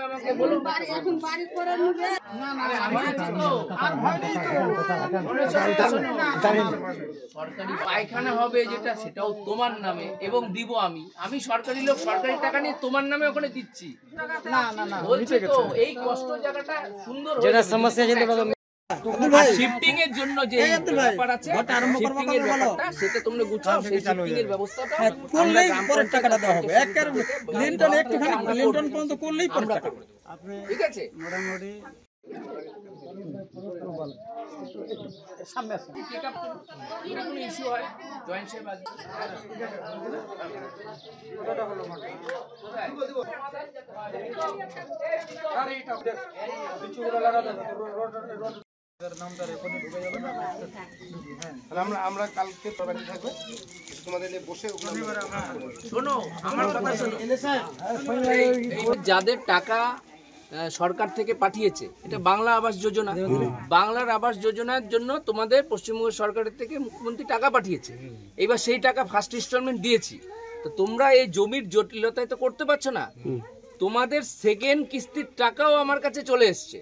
আমাকে বলুন। সরকারি পায়খানা হবে যেটা, সেটাও তোমার নামে এবং দিব আমি সরকারি লোক, সরকারি টাকা নিয়ে তোমার নামে ওখানে দিচ্ছি। বলছি তো এই কষ্ট জায়গাটা সুন্দর যেটা সমস্যা শিফটিং এর জন্য যে ব্যাপার আছে, শিফটিং এর ব্যাপারটা সেটা তোমরা গুছাও, সেই শিফটিং এর ব্যবস্থাটা করলেই পরের টাকাটা দেওয়া হবে। একের লিন্টন একটুখানি লিন্টন পর্যন্ত করলেই পরের টাকা, ঠিক আছে? মোটামুটি সামনে আছে পিক আপ করুন, এটা কোনো ইস্যু হয় জয়েন্ট সাহেব আসবে। ওটা হলো কোথায় আরে এটা বিচুগুলো লাগা দাও, রোড নামটা রেকর্ডে ঢুকে যাবে না। তাহলে আমরা কালকে প্রবাদি থাকবে, তোমাদের নিয়ে বসে শোনো আমার কথা শোনো। যাদের টাকা সরকার থেকে পাঠিয়েছে, এটা বাংলা আবাস যোজনা, বাংলার আবাস যোজনার জন্য তোমাদের পশ্চিমবঙ্গ সরকারের থেকে মুখ্যমন্ত্রী টাকা পাঠিয়েছে। এবার সেই টাকা ফার্স্ট ইনস্টলমেন্ট দিয়েছি, তো তোমরা এই জমির জটিলতায় তো করতে পারছো না। তোমাদের সেকেন্ড কিস্তির টাকাও আমার কাছে চলে এসছে,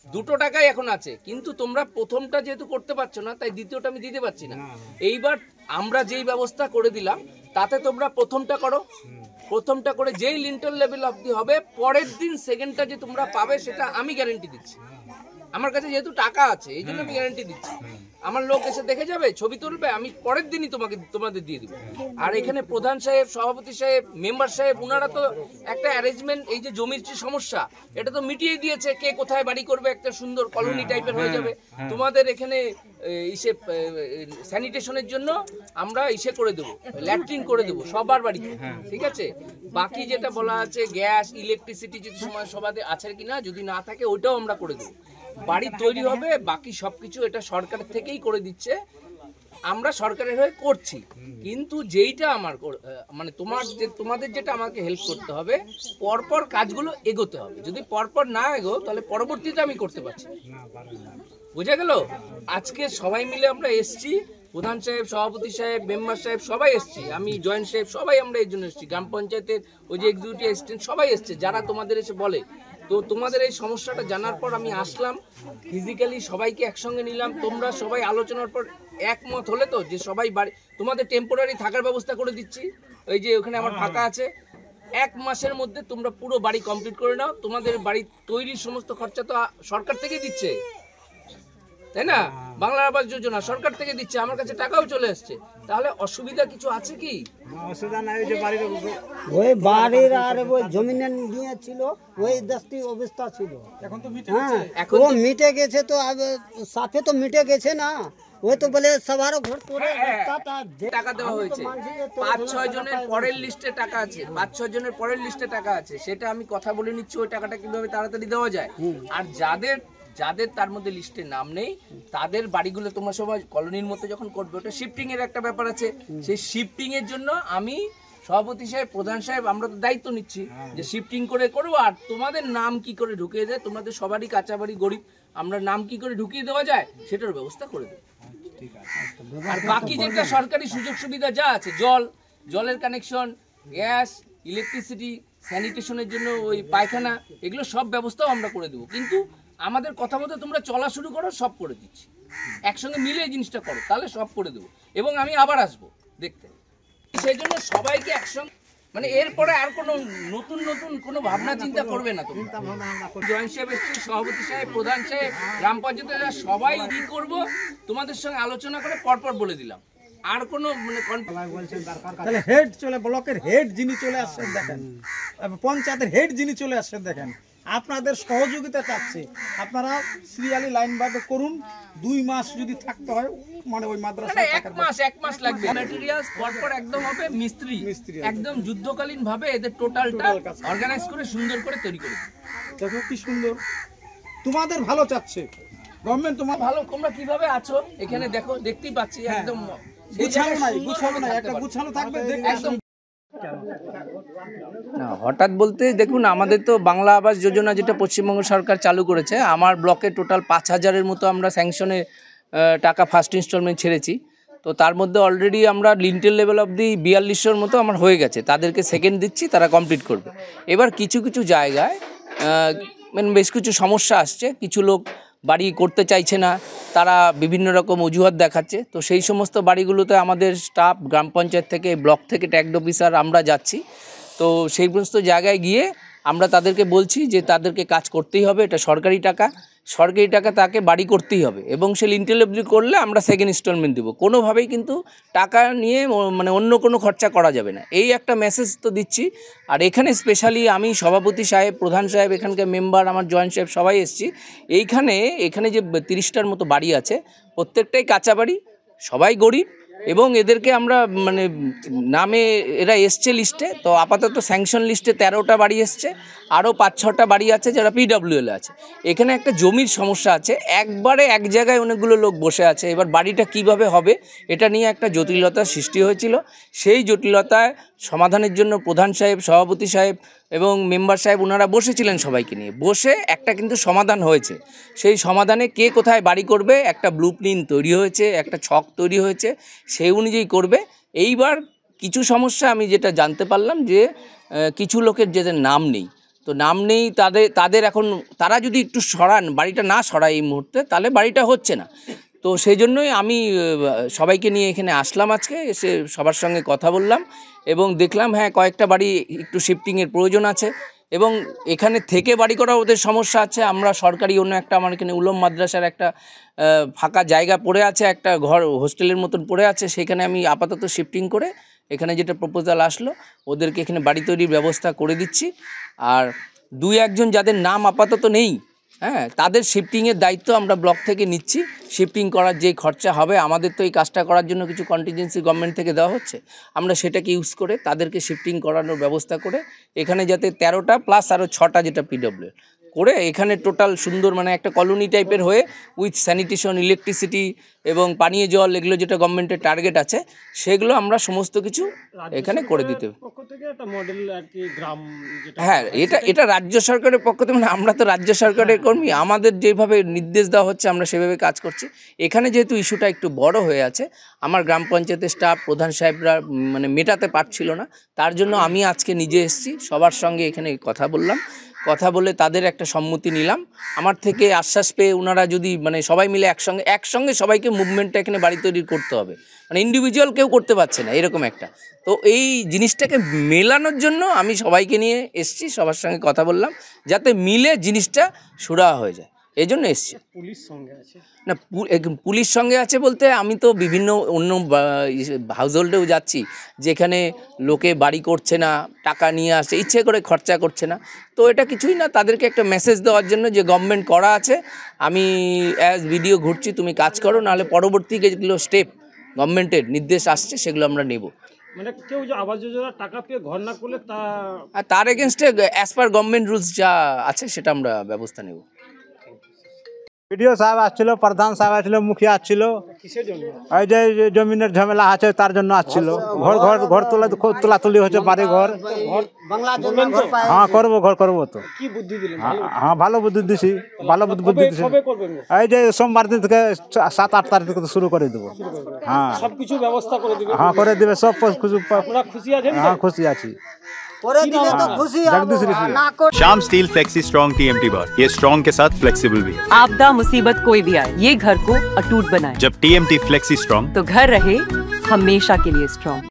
দুটো টাকাই এখন আছে, কিন্তু তোমরা প্রথমটা যেহেতু করতে পারছো না, তাই দ্বিতীয়টা আমি দিতে পারছি না। এইবার আমরা যেই ব্যবস্থা করে দিলাম তাতে তোমরা প্রথমটা করো, প্রথমটা করে যেই লিন্টল লেভেল অবধি হবে, পরের দিন সেকেন্ডটা যে তোমরা পাবে সেটা আমি গ্যারান্টি দিচ্ছি। আমার কাছে যেহেতু টাকা আছে এই জন্য আমি গ্যারান্টি দিচ্ছি। আমার লোক এসে দেখে যাবে, ছবি তুলবে, আমি পরের দিনই তোমাদের দিয়ে দিব। আর এখানে প্রধান সাহেব, সভাপতি সাহেব, মেম্বার সাহেব, ওনারা তো একটা অ্যারেঞ্জমেন্ট, এই যে জমির যে সমস্যা এটা তো মিটিয়ে দিয়েছে, কে কোথায় বাড়ি করবে, একটা সুন্দর কলোনি টাইপের হয়ে যাবে। তোমাদের এখানে ইসে স্যানিটেশনের জন্য আমরা ইসে করে দেবো, ল্যাট্রিন করে দেবো সবার বাড়িতে, ঠিক আছে? বাকি যেটা বলা আছে গ্যাস, ইলেকট্রিসিটি যদি সময় সবাদের আছে কিনা, যদি না থাকে ওইটাও আমরা করে দেবো। বাড়ি তৈরি হবে, বাকি সবকিছু এটা সরকার থেকেই করে দিচ্ছে, আমরা সরকারের হয়ে করছি। কিন্তু যেইটা আমার মানে তোমাদের যেটা আমাকে হেল্প করতে হবে, পরপর কাজগুলো এগোতে হবে। যদি পরপর না এগো তাহলে পরবর্তীতে আমি করতে পারছি না। বুঝা গেল? আজকে সবাই মিলে আমরা এসছি, প্রধান সাহেব, সভাপতি সাহেব, মেম্বার সাহেব সবাই এসছি, আমি জয়েন্ট সাহেব সবাই আমরা এই জন্য এসছি, গ্রাম পঞ্চায়েতের ওই যে এক্সিকিউটিভ অ্যাসিস্ট্যান্ট সবাই এসছে, যারা তোমাদের এসে বলে। তো তোমাদের এই সমস্যাটা জানার পর আমি আসলাম, ফিজিক্যালি সবাইকে একসঙ্গে নিলাম, তোমরা সবাই আলোচনার পর একমত হলে তো যে সবাই বাড়ি, তোমাদের টেম্পোরারি থাকার ব্যবস্থা করে দিচ্ছি, ওই যে ওখানে আমার ফাঁকা আছে, 1 মাসের মধ্যে তোমরা পুরো বাড়ি কমপ্লিট করে নাও। তোমাদের বাড়ি তৈরির সমস্ত খরচা তো সরকার থেকে দিচ্ছে, তাই না? বাংলা আবাস যোজনা সরকার থেকে দিচ্ছে, আমার কাছে টাকাও চলে আসছে। তাহলে অসুবিধা কিছু আছে কি? অসুবিধা নাই, যে বাড়ির ওই বাড়ির আর ওই জমিন নিয়ে ছিল, ওই দস্তি অবস্থা ছিল, এখন তো মিটে গেছে। এখন ও মিটে গেছে, তো সাথে তো মিটে গেছে না, ওই তো বলে সবার ঘর করে টাকা দেওয়া হয়েছে। 5-6 জনের পরের লিস্টে টাকা আছে, 5-6 জনের পরের লিস্টে টাকা আছে, সেটা আমি কথা বলে নিচ্ছি ওই টাকাটা কিভাবে তাড়াতাড়ি দেওয়া যায়। আর যাদের তার মধ্যে লিস্টে নাম নেই, তাদের বাড়িগুলো তোমরা সবাই কলোনির মতো যখন করবে, ওটা শিফটিং এর একটা ব্যাপার আছে, সেই শিফটিং এর জন্য আমি সভাপতি সাহেব, প্রধান সাহেব, আমরা তো দায়িত্ব নিচ্ছি যে শিফটিং করে করবো। আর তোমাদের নাম কি করে ঢুকিয়ে দেয়, তোমাদের সবারই কাঁচা বাড়ি, গরিব, আমরা নাম কি করে ঢুকিয়ে দেওয়া যায় সেটার ব্যবস্থা করে দেবো। আর বাকি যেটা সরকারি সুযোগ সুবিধা যা আছে, জলের কানেকশন, গ্যাস, ইলেকট্রিসিটি, স্যানিটেশনের জন্য ওই পায়খানা, এগুলো সব ব্যবস্থাও আমরা করে দেবো। কিন্তু আমাদের কথা মতো তোমরা চলা শুরু করো, সব করে দিচ্ছি, একসঙ্গে মিলে এই জিনিসটা করো, তাহলে সব করে দেবো। এবং আমি আবার আসবো দেখতে, সেই জন্য সবাইকে একসঙ্গে, মানে এরপরে আর কোনো নতুন কোনো ভাবনা চিন্তা করবে না তোমরা। জয়েন্ট সাহেব এসছে, সভাপতি সাহেব, প্রধান সাহেব, গ্রাম পঞ্চায়েতের সবাই কি করব তোমাদের সঙ্গে আলোচনা করে পরপর বলে দিলাম। আর কোনো মানে তাহলে হেড চলে, ব্লকের হেড যিনি চলে আসছেন দেখেন, পঞ্চায়েতের হেড যিনি চলে আসছেন দেখেন, আপনাদের সহযোগিতা চাচ্ছে, আপনারা সিরিয়ালি লাইনভাবে করুন। 2 মাস যদি থাকতে হয়, মানে ওই মাদ্রাসা 1 মাস লাগবে, ম্যাটেরিয়ালস পরপর একদম হবে, মিস্ত্রি একদম যুদ্ধকালীন ভাবে এদের টোটালটা অর্গানাইজ করে সুন্দর করে তৈরি করে। দেখো কি সুন্দর, তোমাদের ভালো চাচ্ছে গভর্নমেন্ট, তোমার ভালো। তোমরা কিভাবে আছো এখানে দেখো, দেখতেই পাচ্ছি একদম গুছানো নাই, একটা গুছানো থাকবে একদম। না হঠাৎ বলতে দেখুন, আমাদের তো বাংলা আবাস যোজনা যেটা পশ্চিমবঙ্গ সরকার চালু করেছে, আমার ব্লকে টোটাল 5000-এর মতো আমরা স্যাংশনে টাকা ফার্স্ট ইনস্টলমেন্ট ছেড়েছি। তো তার মধ্যে অলরেডি আমরা লিন্টেল লেভেল অবধি 4200-এর মতো আমার হয়ে গেছে, তাদেরকে সেকেন্ড দিচ্ছি, তারা কমপ্লিট করবে। এবার কিছু জায়গায় মানে বেশ কিছু সমস্যা আসছে, কিছু লোক বাড়ি করতে চাইছে না, তারা বিভিন্ন রকম অজুহাত দেখাচ্ছে। তো সেই সমস্ত বাড়িগুলোতে আমাদের স্টাফ গ্রাম পঞ্চায়েত থেকে, ব্লক থেকে ট্যাক্স অফিসার আমরা যাচ্ছি। তো সেই সমস্ত জায়গায় গিয়ে আমরা তাদেরকে বলছি যে তাদেরকে কাজ করতেই হবে, এটা সরকারি টাকা, তাকে বাড়ি করতেই হবে, এবং সে লিন্টেল করলে আমরা সেকেন্ড ইনস্টলমেন্ট দেবো। কোনোভাবেই কিন্তু টাকা নিয়ে মানে অন্য কোনো খরচা করা যাবে না, এই একটা মেসেজ তো দিচ্ছি। আর এখানে স্পেশালি আমি সভাপতি সাহেব, প্রধান সাহেব, এখানকার মেম্বার, আমার জয়েন্ট সাহেব সবাই এসেছি। এখানে যে 30টার মতো বাড়ি আছে, প্রত্যেকটাই কাঁচা বাড়ি, সবাই গরিব, এবং এদেরকে আমরা মানে নামে এরা এসছে লিস্টে। তো আপাতত স্যাংশন লিস্টে 13টা বাড়ি এসছে, আরও 5-6টা বাড়ি আছে যারা PWL আছে। এখানে একটা জমির সমস্যা আছে, একবারে এক জায়গায় অনেকগুলো লোক বসে আছে। এবার বাড়িটা কিভাবে হবে এটা নিয়ে একটা জটিলতার সৃষ্টি হয়েছিল। সেই জটিলতায় সমাধানের জন্য প্রধান সাহেব, সভাপতি সাহেব এবং মেম্বার সাহেব ওনারা বসেছিলেন, সবাইকে নিয়ে বসে একটা কিন্তু সমাধান হয়েছে। সেই সমাধানে কে কোথায় বাড়ি করবে একটা ব্লুপ্রিন্ট তৈরি হয়েছে, একটা ছক তৈরি হয়েছে, সেই অনুযায়ী করবে। এইবার কিছু সমস্যা আমি যেটা জানতে পারলাম যে কিছু লোকের যাদের নাম নেই, তো নাম নেই তাদের এখন তারা যদি একটু সরান, বাড়িটা না সরায় এই মুহূর্তে, তাহলে বাড়িটা হচ্ছে না। তো সেই জন্যই আমি সবাইকে নিয়ে এখানে আসলাম আজকে, এসে সবার সঙ্গে কথা বললাম এবং দেখলাম হ্যাঁ কয়েকটা বাড়ি একটু শিফটিংয়ের প্রয়োজন আছে, এবং এখানে থেকে বাড়ি করা ওদের সমস্যা আছে। আমরা সরকারি অন্য একটা, আমার এখানে উলম মাদ্রাসার একটা ফাঁকা জায়গা পড়ে আছে, একটা ঘর হোস্টেলের মতন পড়ে আছে, সেখানে আমি আপাতত শিফটিং করে এখানে যেটা প্রপোজাল আসলো ওদেরকে এখানে বাড়ি তৈরির ব্যবস্থা করে দিচ্ছি। আর 2-1জন যাদের নাম আপাতত নেই, হ্যাঁ, তাদের শিফটিংয়ের দায়িত্ব আমরা ব্লক থেকে নিচ্ছি। শিফটিং করার যে খরচা হবে, আমাদের তো এই কাজটা করার জন্য কিছু কন্টিনজেন্সি গভর্নমেন্ট থেকে দেওয়া হচ্ছে, আমরা সেটাকে ইউজ করে তাদেরকে শিফটিং করানোর ব্যবস্থা করে এখানে যাতে 13টা প্লাস আরও 6টা যেটা PWL করে এখানে টোটাল সুন্দর মানে একটা কলোনি টাইপের হয়ে উইথ স্যানিটেশন, ইলেকট্রিসিটি এবং পানীয় জল, এগুলো যেটা গভর্নমেন্টের টার্গেট আছে, সেগুলো আমরা সমস্ত কিছু এখানে করে দিতে হবে। হ্যাঁ, এটা রাজ্য সরকারের পক্ষ থেকে, মানে আমরা তো রাজ্য সরকারের কর্মী, আমাদের যেভাবে নির্দেশ দেওয়া হচ্ছে আমরা সেভাবে কাজ করছি। এখানে যেহেতু ইস্যুটা একটু বড় হয়ে আছে, আমার গ্রাম পঞ্চায়েতের স্টাফ, প্রধান সাহেবরা মানে মেটাতে পারছিল না, তার জন্য আমি আজকে নিজে এসেছি, সবার সঙ্গে এখানে কথা বলে তাদের একটা সম্মতি নিলাম। আমার থেকে আশ্বাস পেয়ে ওনারা যদি মানে সবাই মিলে একসঙ্গে সবাইকে মুভমেন্টটা এখানে বাড়ি তৈরি করতে হবে, মানে ইন্ডিভিজুয়াল কেউ করতে পারছে না এরকম একটা। তো এই জিনিসটাকে মেলানোর জন্য আমি সবাইকে নিয়ে এসেছি, সবার সঙ্গে কথা বললাম যাতে মিলে জিনিসটা সুরাহা হয়ে যায়, এই জন্য এসছি। পুলিশ সঙ্গে আছে না, পুলিশ সঙ্গে আছে বলতে আমি তো বিভিন্ন অন্য হাউস হোল্ডেও যাচ্ছি, যেখানে লোকে বাড়ি করছে না, টাকা নিয়ে আসছে, ইচ্ছে করে খরচা করছে না। তো এটা কিছুই না, তাদেরকে একটা মেসেজ দেওয়ার জন্য যে গভর্নমেন্ট করা আছে, আমি অ্যাজ ভিডিও ঘুরছি, তুমি কাজ করো, নাহলে পরবর্তী যেগুলো স্টেপ গভর্নমেন্টের নির্দেশ আসছে সেগুলো আমরা নেব। মানে কেউ যে আবাস যোজনা টাকা পেয়ে ঘর না করলে তার এগেনস্টে অ্যাজ পার গভর্নমেন্ট রুলস যা আছে সেটা আমরা ব্যবস্থা নেব। ভিডিও সাহেব আসছিল, প্রধান সাহেব আসছিল, মুখিয়া আসছিল, এই যে জমিনের ঝামেলা আছে তার জন্য আসছিল। ঘর তোলাতুলি হচ্ছে, বাড়ি ঘর। হ্যাঁ করবো, ঘর করবো তো। হ্যাঁ ভালো বুদ্ধি দিছি, এই যে সোমবার দিন থেকে 7-8 তারিখ থেকে শুরু করে দেবো। হ্যাঁ সবকিছু ব্যবস্থা করে দিবে। হ্যাঁ করে দিবে সব কিছু। খুশি আছেন? হ্যাঁ খুশি আছি। Shyam steel flexi strong TMT बार, ये स्ट्रॉन्ग के साथ फ्लेक्सिबल भी है। आपदा मुसीबत कोई भी आए, ये घर को अटूट बनाए। जब TMT फ्लेक्सी स्ट्रॉन्ग, तो घर रहे हमेशा के लिए स्ट्रॉन्ग।